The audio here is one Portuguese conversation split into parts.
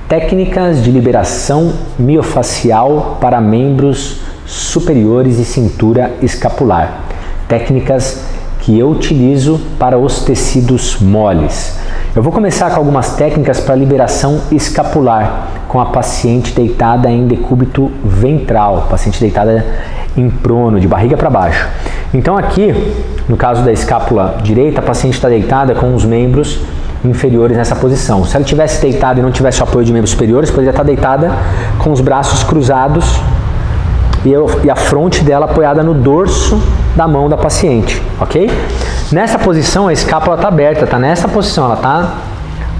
Técnicas de liberação miofacial para membros superiores e cintura escapular. Técnicas que eu utilizo para os tecidos moles. Eu vou começar com algumas técnicas para liberação escapular com a paciente deitada em decúbito ventral, paciente deitada em prono, de barriga para baixo. Então aqui, no caso da escápula direita, a paciente está deitada com os membros inferiores nessa posição. Se ela tivesse deitada e não tivesse o apoio de membros superiores, poderia estar deitada com os braços cruzados e a fronte dela apoiada no dorso da mão da paciente, ok? Nessa posição a escápula está aberta, está nessa posição, ela está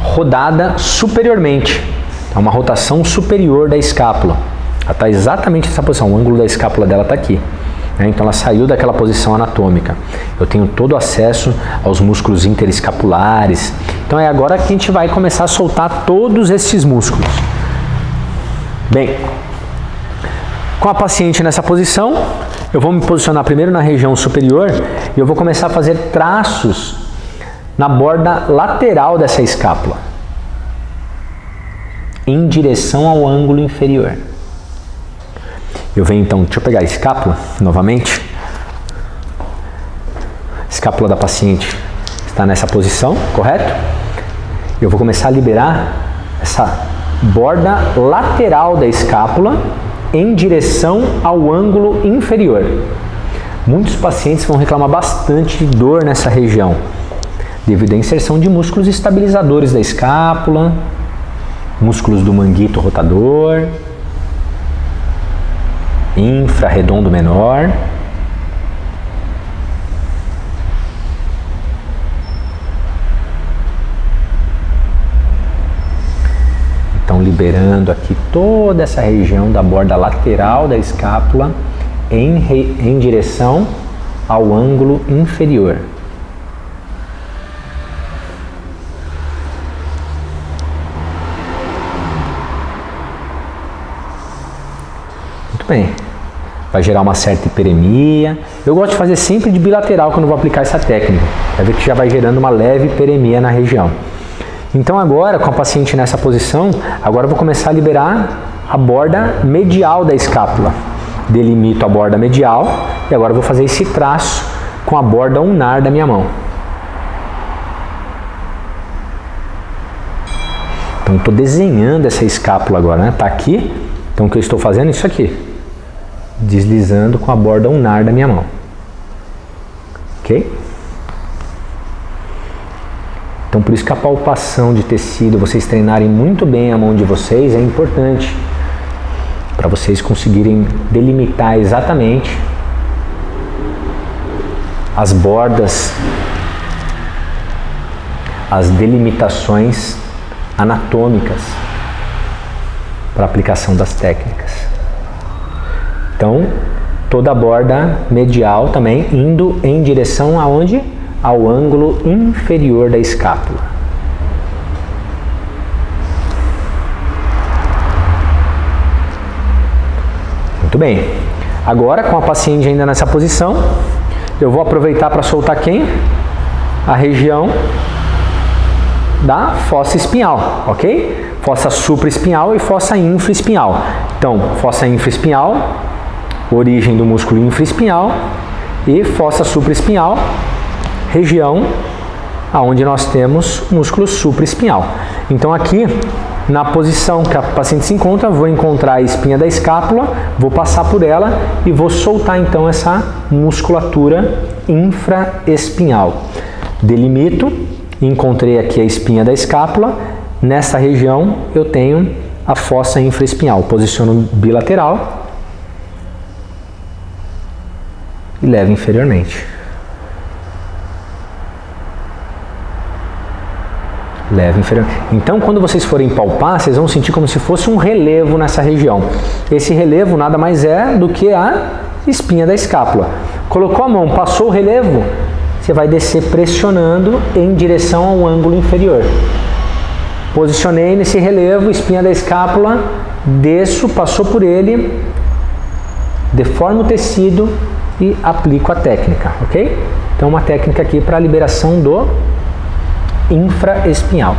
rodada superiormente. É uma rotação superior da escápula. Ela está exatamente nessa posição, o ângulo da escápula dela está aqui. Então ela saiu daquela posição anatômica. Eu tenho todo o acesso aos músculos interescapulares. Então é agora que a gente vai começar a soltar todos esses músculos. Bem, com a paciente nessa posição, eu vou me posicionar primeiro na região superior e eu vou começar a fazer traços na borda lateral dessa escápula, em direção ao ângulo inferior. Eu venho então, deixa eu pegar a escápula novamente. A escápula da paciente está nessa posição, correto? Eu vou começar a liberar essa borda lateral da escápula em direção ao ângulo inferior. Muitos pacientes vão reclamar bastante de dor nessa região, devido à inserção de músculos estabilizadores da escápula, músculos do manguito rotador, infrarredondo menor. Então, liberando aqui toda essa região da borda lateral da escápula em direção ao ângulo inferior. Muito bem. Vai gerar uma certa hiperemia. Eu gosto de fazer sempre de bilateral quando vou aplicar essa técnica. Vai ver que já vai gerando uma leve hiperemia na região. Então agora, com a paciente nessa posição, agora eu vou começar a liberar a borda medial da escápula. Delimito a borda medial e agora eu vou fazer esse traço com a borda ulnar da minha mão. Então estou desenhando essa escápula agora, né? Tá aqui. Então o que eu estou fazendo é isso aqui. Deslizando com a borda ulnar da minha mão. Ok? Então por isso que a palpação de tecido, vocês treinarem muito bem a mão de vocês, é importante. Para vocês conseguirem delimitar exatamente as bordas, as delimitações anatômicas para a aplicação das técnicas. Então, toda a borda medial também indo em direção aonde? Ao ângulo inferior da escápula. Muito bem. Agora, com a paciente ainda nessa posição, eu vou aproveitar para soltar quem? A região da fossa espinhal, ok? Fossa supraespinhal e fossa infraespinhal. Então, fossa infraespinhal, origem do músculo infraespinhal, e fossa supraespinhal, região aonde nós temos músculo supraespinhal. Então aqui, na posição que a paciente se encontra, vou encontrar a espinha da escápula, vou passar por ela e vou soltar então essa musculatura infraespinhal. Delimito, encontrei aqui a espinha da escápula, nessa região eu tenho a fossa infraespinhal. Posiciono bilateral e levo inferiormente. Leve inferior. Então, quando vocês forem palpar, vocês vão sentir como se fosse um relevo nessa região. Esse relevo nada mais é do que a espinha da escápula. Colocou a mão, passou o relevo, você vai descer pressionando em direção ao ângulo inferior. Posicionei nesse relevo, espinha da escápula, desço, passou por ele, deformo o tecido e aplico a técnica, ok? Então, uma técnica aqui para a liberação do infraespinhal.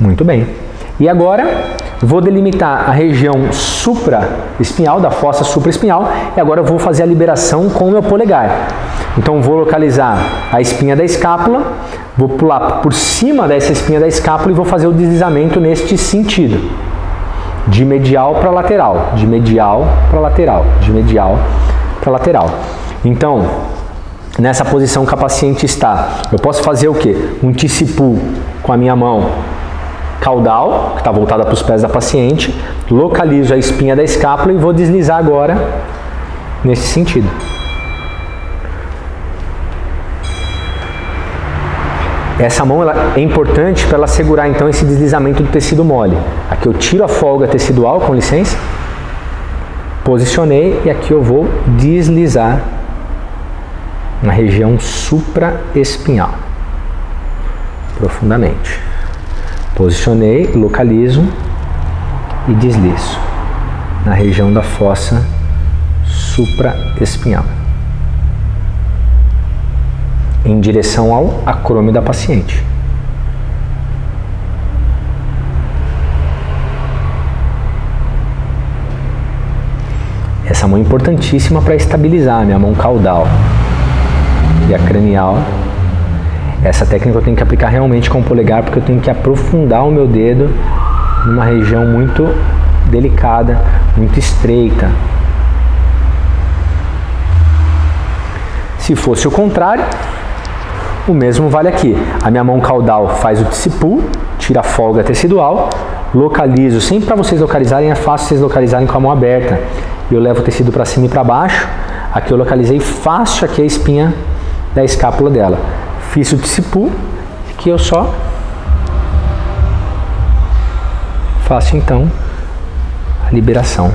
Muito bem. E agora vou delimitar a região supraespinhal, da fossa supraespinhal, e agora eu vou fazer a liberação com o meu polegar. Então vou localizar a espinha da escápula, vou pular por cima dessa espinha da escápula e vou fazer o deslizamento neste sentido. De medial para lateral, de medial para lateral, de medial para lateral. Então, nessa posição que a paciente está, eu posso fazer o quê? Um tissue-pull com a minha mão caudal, que está voltada para os pés da paciente, localizo a espinha da escápula e vou deslizar agora nesse sentido. Essa mão é importante para ela segurar então esse deslizamento do tecido mole. Aqui eu tiro a folga tecidual, com licença, posicionei e aqui eu vou deslizar na região supraespinhal, profundamente. Posicionei, localizo e deslizo na região da fossa supraespinhal, em direção ao acrômio da paciente. Essa mão é importantíssima para estabilizar a minha mão caudal e a cranial. Essa técnica eu tenho que aplicar realmente com o polegar, porque eu tenho que aprofundar o meu dedo numa região muito delicada, muito estreita. Se fosse o contrário, o mesmo vale aqui. A minha mão caudal faz o tissue-pull, tira a folga tecidual, localizo, sempre para vocês localizarem, é fácil vocês localizarem com a mão aberta. Eu levo o tecido para cima e para baixo, aqui eu localizei fácil aqui a espinha da escápula dela. Fiz o tissue-pull, aqui eu só faço então a liberação.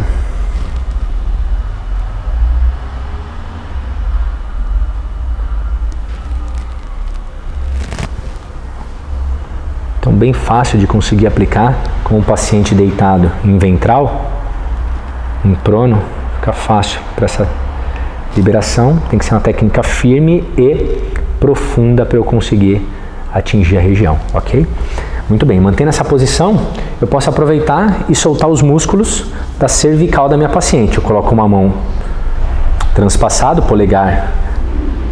Então, bem fácil de conseguir aplicar com o paciente deitado em ventral, em prono, fica fácil para essa liberação. Tem que ser uma técnica firme e profunda para eu conseguir atingir a região, ok? Muito bem, mantendo essa posição, eu posso aproveitar e soltar os músculos da cervical da minha paciente. Eu coloco uma mão transpassado, polegar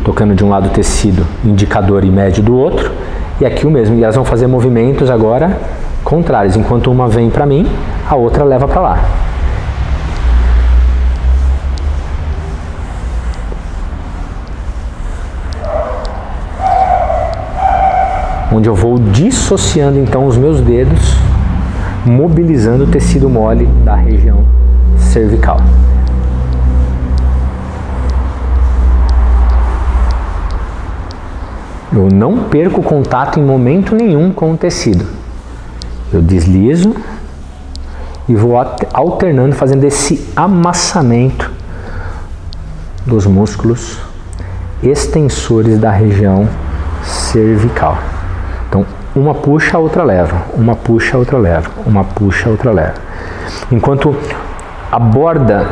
tocando de um lado o tecido, indicador e médio do outro, e aqui o mesmo. E elas vão fazer movimentos agora contrários. Enquanto uma vem para mim, a outra leva para lá. Onde eu vou dissociando então os meus dedos, mobilizando o tecido mole da região cervical. Eu não perco contato em momento nenhum com o tecido. Eu deslizo e vou alternando, fazendo esse amassamento dos músculos extensores da região cervical. Então, uma puxa, a outra leva, uma puxa, a outra leva, uma puxa, a outra leva. Enquanto a borda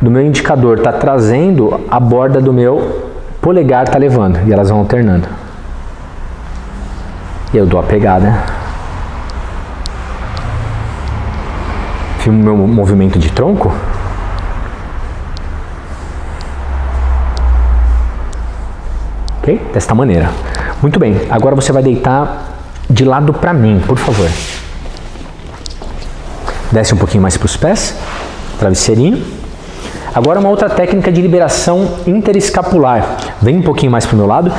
do meu indicador está trazendo, a borda do meu polegar está levando, e elas vão alternando. E eu dou a pegada. Filmo meu movimento de tronco. Ok? Desta maneira. Muito bem, agora você vai deitar de lado para mim, por favor. Desce um pouquinho mais para os pés, travesseirinho. Agora uma outra técnica de liberação interescapular. Vem um pouquinho mais para o meu lado.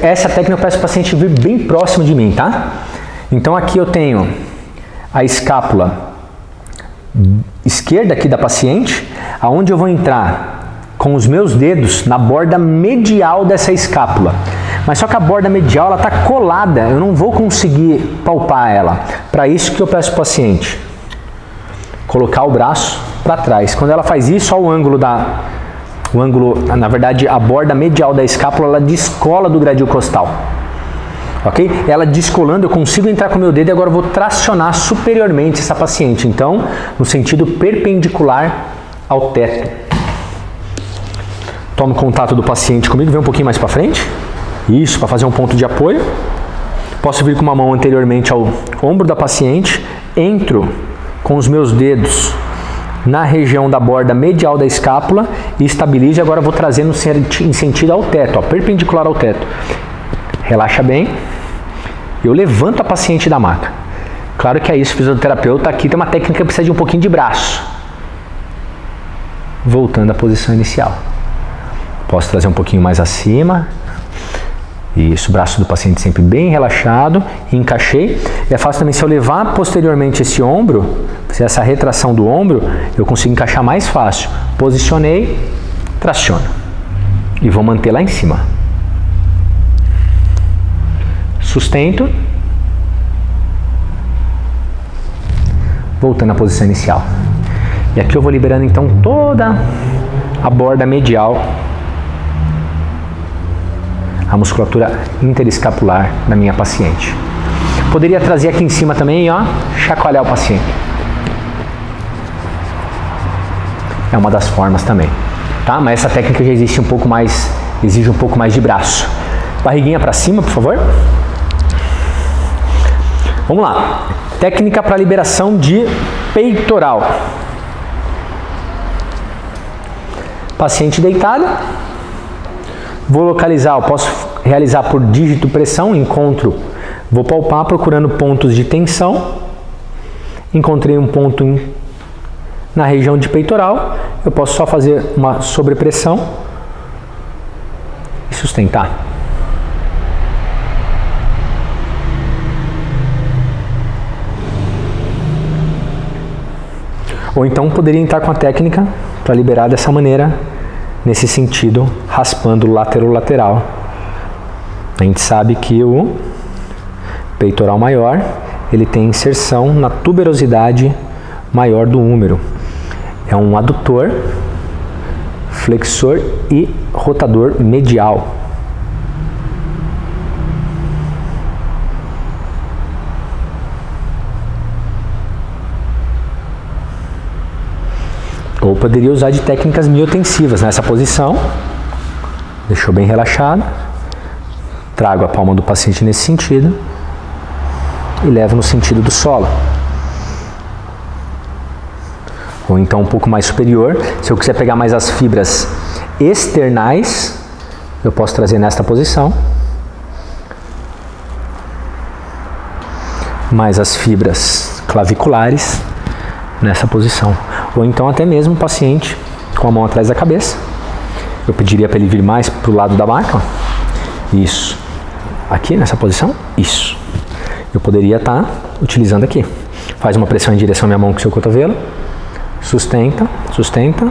Essa técnica eu peço para o paciente vir bem próximo de mim, tá? Então aqui eu tenho a escápula esquerda aqui da paciente, aonde eu vou entrar com os meus dedos na borda medial dessa escápula. Mas só que a borda medial ela está colada, eu não vou conseguir palpar ela. Para isso que eu peço para o paciente colocar o braço para trás. Quando ela faz isso, olha o ângulo, na verdade a borda medial da escápula ela descola do gradil costal. Ok? Ela descolando, eu consigo entrar com o meu dedo e agora eu vou tracionar superiormente essa paciente. Então, no sentido perpendicular ao teto. Tome contato do paciente comigo, vem um pouquinho mais para frente. Isso, para fazer um ponto de apoio. Posso vir com uma mão anteriormente ao ombro da paciente, entro com os meus dedos na região da borda medial da escápula e estabilizo. Agora vou trazendo em sentido ao teto, ó, perpendicular ao teto. Relaxa bem. Eu levanto a paciente da maca. Claro que é isso, fisioterapeuta. Aqui tem uma técnica que precisa de um pouquinho de braço. Voltando à posição inicial. Posso trazer um pouquinho mais acima. Isso, o braço do paciente sempre bem relaxado. Encaixei. E é fácil também, se eu levar posteriormente esse ombro, se essa retração do ombro, eu consigo encaixar mais fácil. Posicionei, traciono. E vou manter lá em cima. Sustento. Voltando à posição inicial. E aqui eu vou liberando então toda a borda medial, a musculatura interescapular da minha paciente. Poderia trazer aqui em cima também, ó, chacoalhar o paciente. É uma das formas também, tá? Mas essa técnica já existe um pouco mais, exige um pouco mais de braço. Barriguinha para cima, por favor. Vamos lá. Técnica para liberação de peitoral. Paciente deitada. Vou localizar, eu posso realizar por dígito pressão, encontro, vou palpar procurando pontos de tensão. Encontrei um ponto na região de peitoral, eu posso só fazer uma sobrepressão e sustentar. Ou então poderia entrar com a técnica para liberar dessa maneira, nesse sentido, raspando lateral. A gente sabe que o peitoral maior, ele tem inserção na tuberosidade maior do húmero. É um adutor, flexor e rotador medial. Ou poderia usar de técnicas miotensivas nessa posição. Deixou bem relaxado. Trago a palma do paciente nesse sentido e levo no sentido do solo. Ou então um pouco mais superior. Se eu quiser pegar mais as fibras externais, eu posso trazer nesta posição. Mais as fibras claviculares nessa posição. Ou então até mesmo o paciente com a mão atrás da cabeça. Eu pediria para ele vir mais para o lado da maca. Isso. Aqui nessa posição. Isso. Eu poderia estar utilizando aqui. Faz uma pressão em direção à minha mão com o seu cotovelo. Sustenta, sustenta.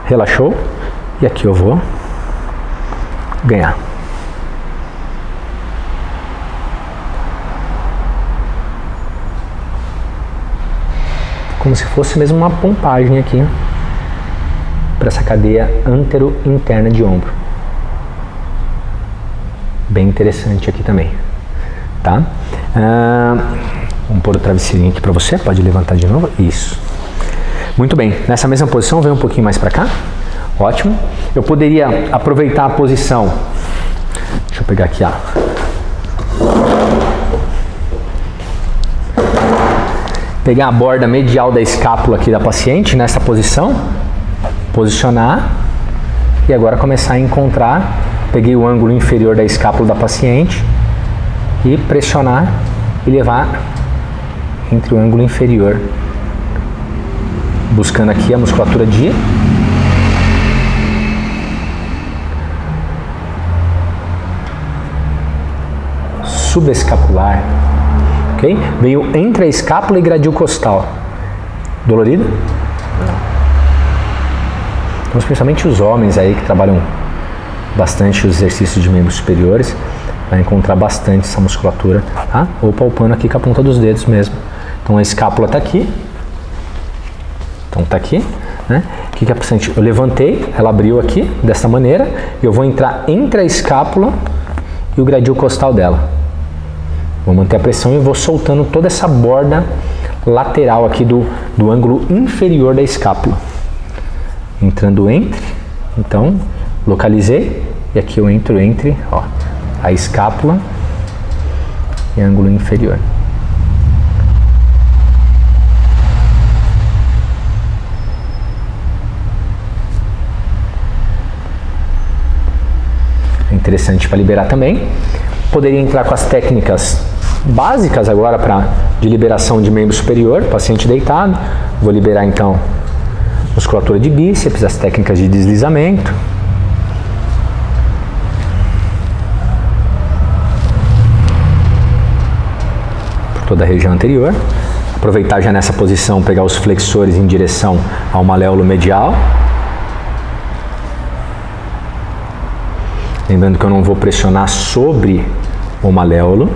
Relaxou. E aqui eu vou ganhar. Como se fosse mesmo uma pompagem aqui para essa cadeia antero-interna de ombro. Bem interessante aqui também, tá? Vamos pôr o travesseirinho aqui para você, pode levantar de novo, isso. Muito bem, nessa mesma posição, vem um pouquinho mais para cá, ótimo. Eu poderia aproveitar a posição, deixa eu pegar aqui, ó. Pegar a borda medial da escápula aqui da paciente, nessa posição, posicionar e agora começar a encontrar, peguei o ângulo inferior da escápula da paciente e pressionar e levar entre o ângulo inferior, buscando aqui a musculatura de subescapular. Okay? Veio entre a escápula e gradil costal. Dolorido? Então, principalmente os homens aí que trabalham bastante os exercícios de membros superiores, vai encontrar bastante essa musculatura, tá? Ou palpando aqui com a ponta dos dedos mesmo. Então a escápula está aqui. Então está aqui, né? O que a paciente? Eu levantei, ela abriu aqui dessa maneira. Eu vou entrar entre a escápula e o gradil costal dela. Vou manter a pressão e vou soltando toda essa borda lateral aqui do ângulo inferior da escápula. Entrando entre, então, localizei, e aqui eu entro entre, ó, a escápula e ângulo inferior. É interessante para liberar também. Poderia entrar com as técnicas básicas agora de liberação de membro superior, paciente deitado. Vou liberar então musculatura de bíceps, as técnicas de deslizamento. Por toda a região anterior. Aproveitar já nessa posição, pegar os flexores em direção ao maléolo medial. Lembrando que eu não vou pressionar sobre o maléolo.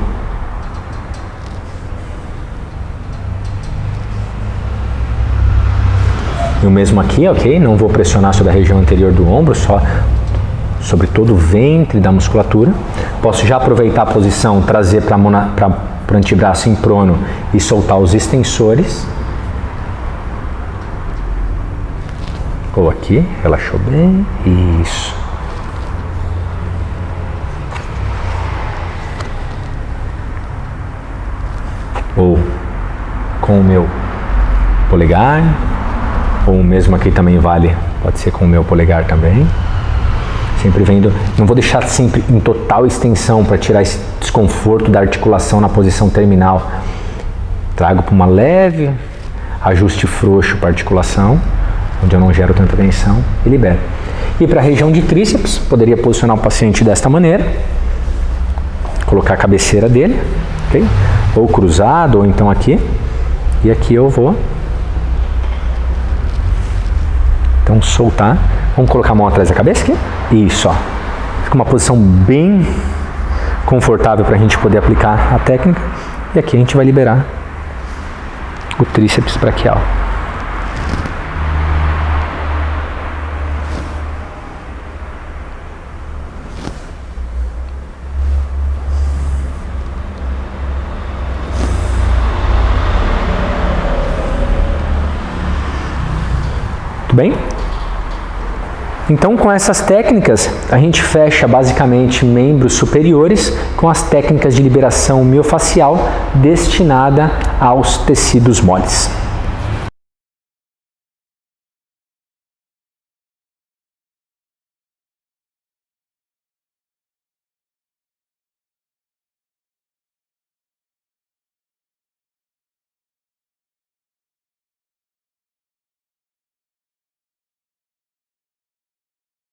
E o mesmo aqui, ok? Não vou pressionar sobre a região anterior do ombro, só sobre todo o ventre da musculatura. Posso já aproveitar a posição, trazer para o antebraço em prono e soltar os extensores. Ou aqui, relaxou bem. Isso. Ou com o meu polegar. Ou mesmo aqui também vale, pode ser com o meu polegar também. Sempre vendo, não vou deixar sempre em total extensão para tirar esse desconforto da articulação na posição terminal. Trago para uma leve ajuste frouxo para a articulação, onde eu não gero tanta tensão e libero. E para a região de tríceps, poderia posicionar o paciente desta maneira. Colocar a cabeceira dele, ok? Ou cruzado, ou então aqui. E aqui eu vou então soltar, vamos colocar a mão atrás da cabeça aqui, isso, ó. Fica uma posição bem confortável para a gente poder aplicar a técnica, e aqui a gente vai liberar o tríceps braquial. Muito bem? Então, com essas técnicas, a gente fecha basicamente membros superiores com as técnicas de liberação miofascial destinada aos tecidos moles.